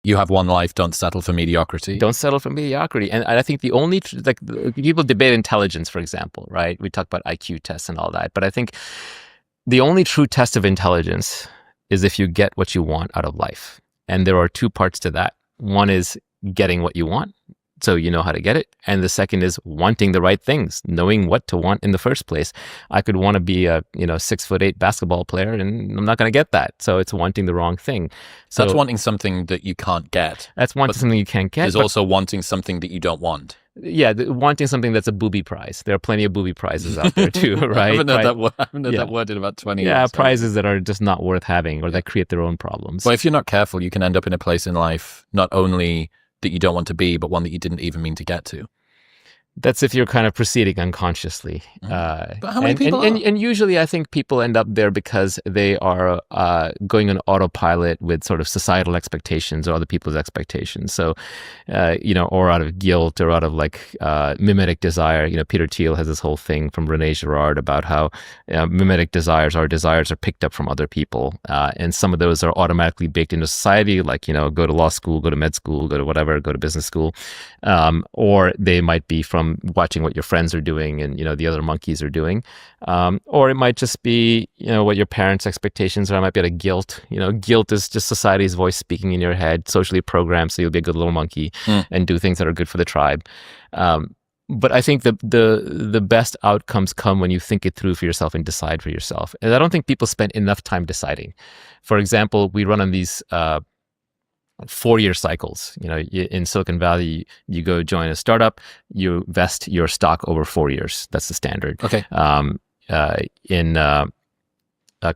You have one life, don't settle for mediocrity. Don't settle for mediocrity. And I think the only, people debate intelligence, for example, right? We talk about IQ tests and all that. But I think the only true test of intelligence is if you get what you want out of life. And there are two parts to that. One is getting what you want, so you know how to get it. And the second is wanting the right things, knowing what to want in the first place. I could want to be a 6'8" basketball player, and I'm not going to get that. So it's wanting the wrong thing. So that's wanting something that you can't get. That's wanting something you can't get. There's also wanting something that you don't want. Yeah, wanting something that's a booby prize. There are plenty of booby prizes out there too, right? I haven't heard that word in about 20 years. Yeah, prizes that are just not worth having, or that create their own problems. Well, if you're not careful, you can end up in a place in life not only that you don't want to be, but one that you didn't even mean to get to. That's if you're kind of proceeding unconsciously. But how many people are? And usually I think people end up there because they are going on autopilot with sort of societal expectations or other people's expectations. So, or out of guilt or out of mimetic desire. Peter Thiel has this whole thing from René Girard about how mimetic desires are picked up from other people. And some of those are automatically baked into society, like, go to law school, go to med school, go to whatever, go to business school. Or they might be from watching what your friends are doing and, the other monkeys are doing. Or it might just be, what your parents' expectations are. It might be out of guilt. Guilt is just society's voice speaking in your head, socially programmed, so you'll be a good little monkey and do things that are good for the tribe. But I think the best outcomes come when you think it through for yourself and decide for yourself. And I don't think people spend enough time deciding. For example, we run on these 4-year cycles. In Silicon Valley, you go join a startup, you vest your stock over 4 years. That's the standard. Okay. In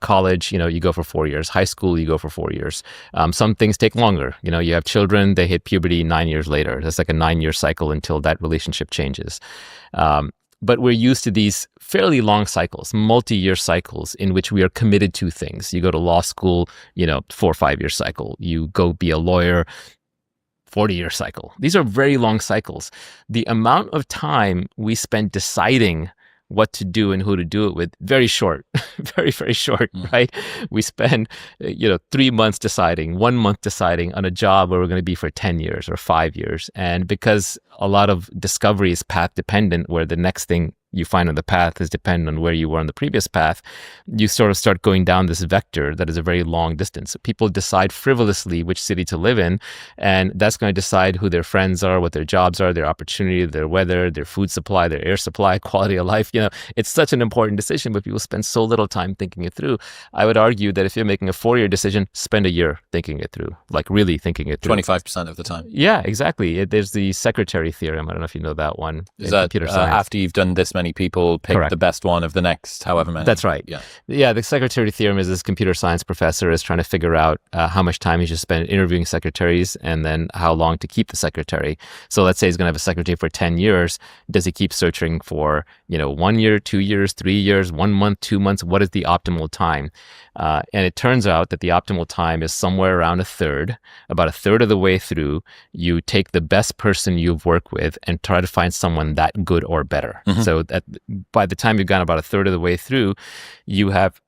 college, you go for 4 years. High school, you go for 4 years. Some things take longer. You have children, they hit puberty 9 years later. That's like a 9-year cycle until that relationship changes. But we're used to these fairly long cycles, multi-year cycles in which we are committed to things. You go to law school, 4 or 5 year cycle. You go be a lawyer, 40-year cycle. These are very long cycles. The amount of time we spend deciding what to do and who to do it with, very short, very, very short, right? We spend, 3 months deciding, 1 month deciding on a job where we're going to be for 10 years or 5 years. And because a lot of discovery is path dependent, where the next thing you find on the path is dependent on where you were on the previous path, you sort of start going down this vector that is a very long distance. People decide frivolously which city to live in, and that's going to decide who their friends are, what their jobs are, their opportunity, their weather, their food supply, their air supply, quality of life. It's such an important decision, but people spend so little time thinking it through. I would argue that if you're making a 4-year decision, spend a year thinking it through, like really thinking it through. 25% of the time. Yeah, exactly. There's the secretary theorem. I don't know if you know that one. Is that after you've done this many people, pick Correct. The best one of the next however many? That's right. Yeah, the secretary theorem is this computer science professor is trying to figure out how much time he should spend interviewing secretaries and then how long to keep the secretary. So let's say he's going to have a secretary for 10 years. Does he keep searching for, 1 year, 2 years, 3 years, 1 month, 2 months? What is the optimal time? And it turns out that the optimal time is somewhere around a third. About a third of the way through, you take the best person you've worked with and try to find someone that good or better. So by the time you've gone about a third of the way through, you have,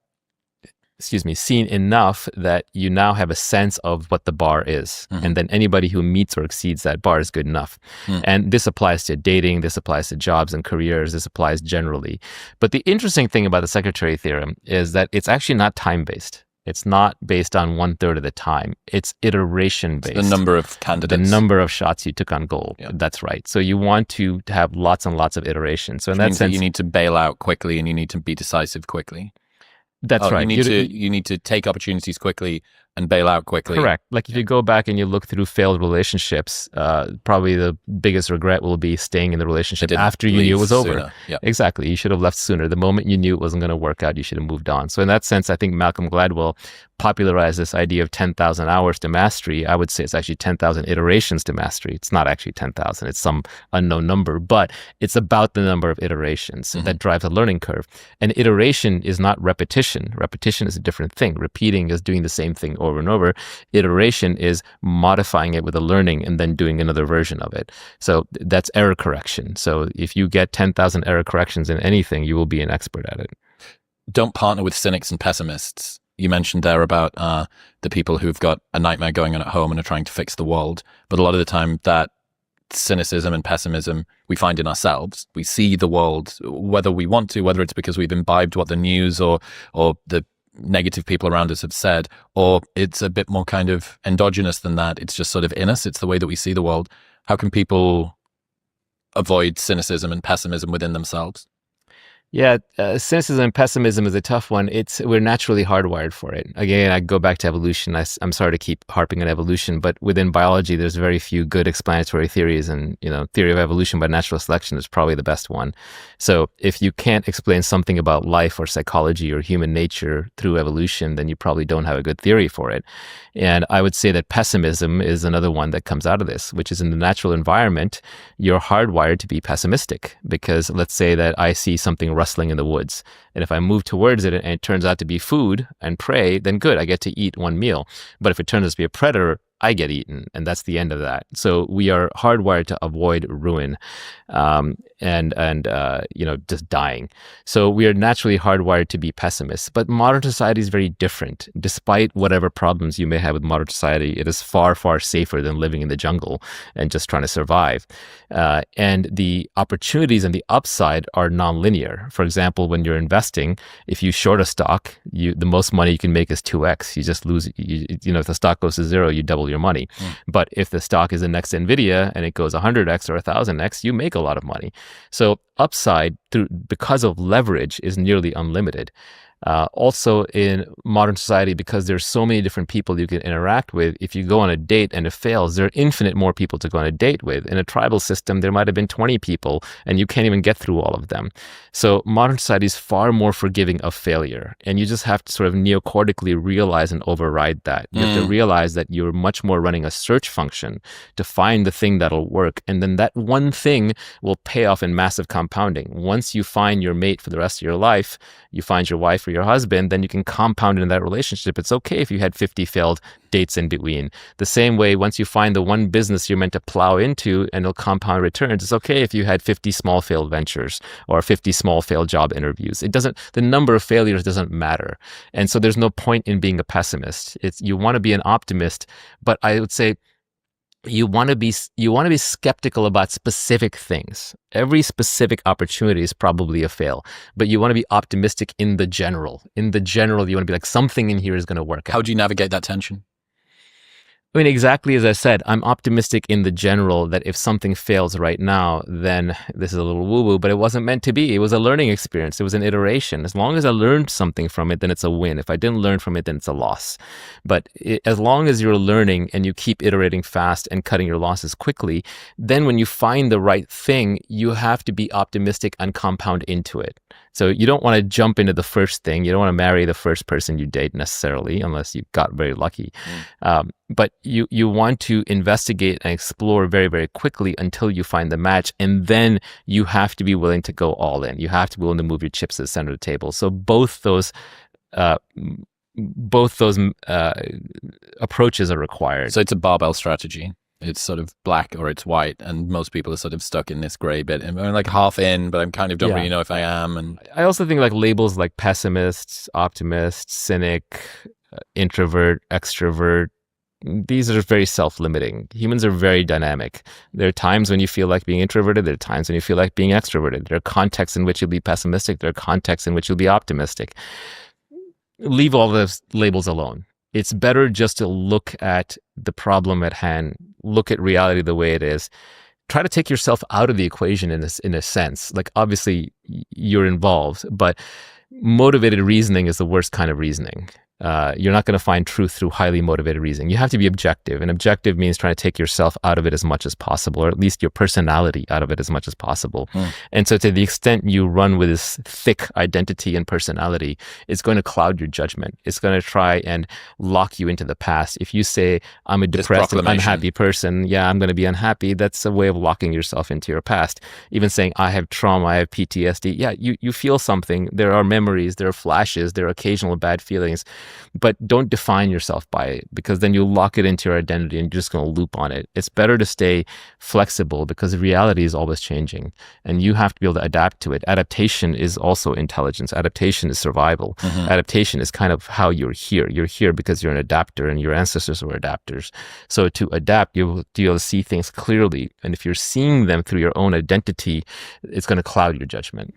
seen enough that you now have a sense of what the bar is. And then anybody who meets or exceeds that bar is good enough. And this applies to dating, this applies to jobs and careers, this applies generally. But the interesting thing about the secretary theorem is that it's actually not time-based. It's not based on 1/3 of the time. It's iteration-based. The number of candidates. The number of shots you took on goal. Yeah. That's right. So you want to have lots and lots of iterations. So in that means sense, that you need to bail out quickly and you need to be decisive quickly. That's right. You need to take opportunities quickly and bail out quickly. Correct. Like if you go back and you look through failed relationships, probably the biggest regret will be staying in the relationship after you knew it was over. Yeah. Exactly. You should have left sooner. The moment you knew it wasn't going to work out, you should have moved on. So in that sense, I think Malcolm Gladwell popularized this idea of 10,000 hours to mastery. I would say it's actually 10,000 iterations to mastery. It's not actually 10,000. It's some unknown number, but it's about the number of iterations that drives a learning curve. And iteration is not repetition. Repetition is a different thing. Repeating is doing the same thing over and over. Iteration is modifying it with a learning and then doing another version of it. So that's error correction. So if you get 10,000 error corrections in anything, you will be an expert at it. Don't partner with cynics and pessimists. you mentioned there about the people who've got a nightmare going on at home and are trying to fix the world. But a lot of the time that cynicism and pessimism we find in ourselves. We see the world, whether we want to, whether it's because we've imbibed what the news or the negative people around us have said, or it's a bit more kind of endogenous than that. It's just sort of in us. It's the way that we see the world. How can people avoid cynicism and pessimism within themselves? Yeah, cynicism and pessimism is a tough one. We're naturally hardwired for it. Again, I go back to evolution. I'm sorry to keep harping on evolution, but within biology, there's very few good explanatory theories, and theory of evolution by natural selection is probably the best one. So if you can't explain something about life or psychology or human nature through evolution, then you probably don't have a good theory for it. And I would say that pessimism is another one that comes out of this, which is in the natural environment, you're hardwired to be pessimistic, because let's say that I see something rustling in the woods, and if I move towards it and it turns out to be food and prey, then good, I get to eat one meal. But if it turns out to be a predator, I get eaten, and that's the end of that. So we are hardwired to avoid ruin, and just dying. So we are naturally hardwired to be pessimists. But modern society is very different. Despite whatever problems you may have with modern society, it is far, far safer than living in the jungle and just trying to survive. And the opportunities and the upside are nonlinear. For example, when you're investing, if you short a stock, the most money you can make is 2x. You just lose. If the stock goes to zero, you double your money. But if the stock is the next NVIDIA and it goes 100x or 1000x, you make a lot of money. So upside because of leverage is nearly unlimited. Also in modern society, because there's so many different people you can interact with, if you go on a date and it fails, there are infinite more people to go on a date with. In a tribal system, there might have been 20 people and you can't even get through all of them. So modern society is far more forgiving of failure. And you just have to sort of neocortically realize and override that. You have to realize that you're much more running a search function to find the thing that'll work. And then that one thing will pay off in massive compounding. Once you find your mate for the rest of your life, you find your wife or your husband, then you can compound in that relationship. It's okay if you had 50 failed dates in between. The same way, once you find the one business you're meant to plow into and it'll compound returns, it's okay if you had 50 small failed ventures or 50 small failed job interviews. The number of failures doesn't matter. And so there's no point in being a pessimist. You want to be an optimist, but I would say you want to be skeptical about specific things. Every specific opportunity is probably a fail, but you want to be optimistic in the general. In the general, you want to be like, something in here is going to work out. How do you navigate that tension? I mean, exactly as I said, I'm optimistic in the general that if something fails right now, then this is a little woo-woo, but it wasn't meant to be. It was a learning experience. It was an iteration. As long as I learned something from it, then it's a win. If I didn't learn from it, then it's a loss. But as long as you're learning and you keep iterating fast and cutting your losses quickly, then when you find the right thing, you have to be optimistic and compound into it. So you don't want to jump into the first thing. You don't want to marry the first person you date necessarily, unless you got very lucky. But you want to investigate and explore very, very quickly until you find the match. And then you have to be willing to go all in. You have to be willing to move your chips to the center of the table. So both those approaches are required. So it's a barbell strategy. It's sort of black or it's white, and most people are sort of stuck in this gray bit. I'm like half in, but I'm kind of don't really know if I am. And I also think like labels like pessimist, optimist, cynic, introvert, extrovert, these are very self-limiting. Humans are very dynamic. There are times when you feel like being introverted. There are times when you feel like being extroverted. There are contexts in which you'll be pessimistic. There are contexts in which you'll be optimistic. Leave all those labels alone. It's better just to look at the problem at hand, look at reality the way it is. Try to take yourself out of the equation in a sense. Like, obviously, you're involved, but motivated reasoning is the worst kind of reasoning. You're not going to find truth through highly motivated reasoning. You have to be objective, and objective means trying to take yourself out of it as much as possible, or at least your personality out of it as much as possible. And so to the extent you run with this thick identity and personality, it's going to cloud your judgment. It's going to try and lock you into the past. If you say, I'm a depressed and unhappy person, I'm going to be unhappy, that's a way of locking yourself into your past. Even saying, I have trauma, I have PTSD, you feel something. There are memories, there are flashes, there are occasional bad feelings. but don't define yourself by it, because then you'll lock it into your identity and you're just going to loop on it. It's better to stay flexible, because reality is always changing and you have to be able to adapt to it. Adaptation is also intelligence. Adaptation is survival. Adaptation is kind of how you're here. You're here because you're an adapter and your ancestors were adapters. So to adapt, you'll be able to see things clearly. And if you're seeing them through your own identity, it's going to cloud your judgment.